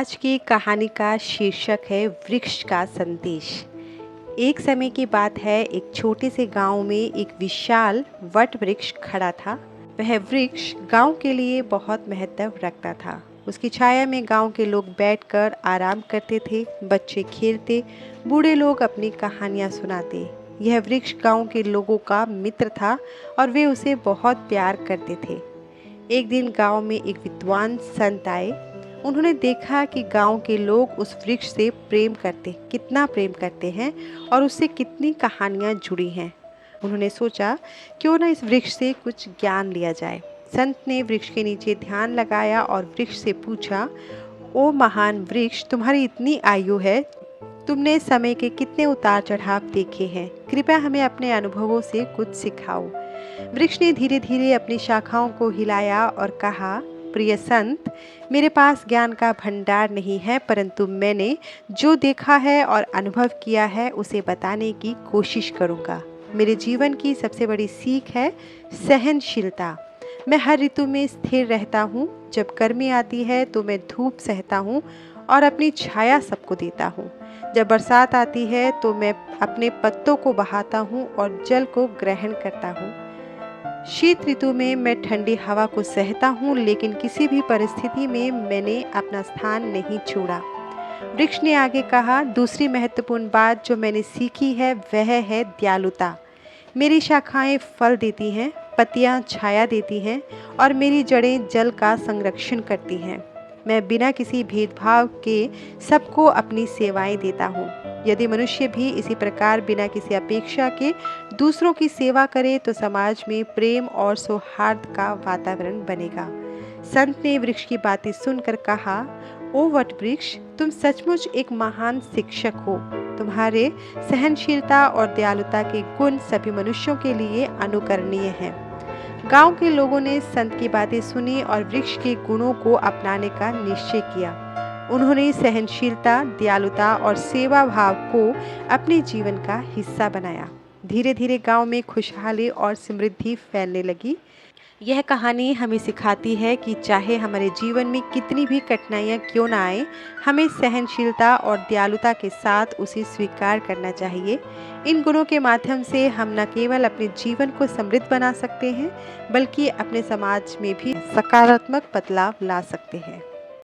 आज की कहानी का शीर्षक है वृक्ष का संदेश। एक समय की बात है, एक छोटे से गांव में एक विशाल वट वृक्ष खड़ा था। वह वृक्ष गांव के लिए बहुत महत्व रखता था। उसकी छाया में गांव के लोग बैठकर आराम करते थे, बच्चे खेलते, बूढ़े लोग अपनी कहानियां सुनाते। यह वृक्ष गांव के लोगों का मित्र था और वे उसे बहुत प्यार करते थे। एक दिन गांव में एक विद्वान संत आए। उन्होंने देखा कि गांव के लोग उस वृक्ष से कितना प्रेम करते हैं और उससे कितनी कहानियां जुड़ी हैं। उन्होंने सोचा, क्यों ना इस वृक्ष से कुछ ज्ञान लिया जाए। संत ने वृक्ष के नीचे ध्यान लगाया और वृक्ष से पूछा, ओ महान वृक्ष, तुम्हारी इतनी आयु है, तुमने समय के कितने उतार चढ़ाव देखे हैं, कृपया हमें अपने अनुभवों से कुछ सिखाओ। वृक्ष ने धीरे धीरे अपनी शाखाओं को हिलाया और कहा, प्रिय संत, मेरे पास ज्ञान का भंडार नहीं है, परंतु मैंने जो देखा है और अनुभव किया है उसे बताने की कोशिश करूंगा। मेरे जीवन की सबसे बड़ी सीख है सहनशीलता। मैं हर ऋतु में स्थिर रहता हूँ। जब गर्मी आती है तो मैं धूप सहता हूँ और अपनी छाया सबको देता हूँ। जब बरसात आती है तो मैं अपने पत्तों को बहाता हूँ और जल को ग्रहण करता हूँ। शीत ऋतु में मैं ठंडी हवा को सहता हूँ, लेकिन किसी भी परिस्थिति में मैंने अपना स्थान नहीं छोड़ा। वृक्ष ने आगे कहा, दूसरी महत्वपूर्ण बात जो मैंने सीखी है वह है दयालुता। मेरी शाखाएं फल देती हैं, पत्तियां छाया देती हैं और मेरी जड़ें जल का संरक्षण करती हैं। मैं बिना किसी भेदभाव के सबको अपनी सेवाएं देता हूँ। यदि मनुष्य भी इसी प्रकार बिना किसी अपेक्षा के दूसरों की सेवा करे तो समाज में प्रेम और सौहार्द का वातावरण बनेगा। संत ने वृक्ष की बातें सुनकर कहा, ओ वट वृक्ष, तुम सचमुच एक महान शिक्षक हो। तुम्हारे सहनशीलता और दयालुता के गुण सभी मनुष्यों के लिए अनुकरणीय हैं। गांव के लोगों ने संत की बातें सुनी और वृक्ष के गुणों को अपनाने का निश्चय किया। उन्होंने सहनशीलता, दयालुता और सेवा भाव को अपने जीवन का हिस्सा बनाया। धीरे धीरे गांव में खुशहाली और समृद्धि फैलने लगी। यह कहानी हमें सिखाती है कि चाहे हमारे जीवन में कितनी भी कठिनाइयाँ क्यों ना आए, हमें सहनशीलता और दयालुता के साथ उसे स्वीकार करना चाहिए। इन गुणों के माध्यम से हम न केवल अपने जीवन को समृद्ध बना सकते हैं, बल्कि अपने समाज में भी सकारात्मक बदलाव ला सकते हैं।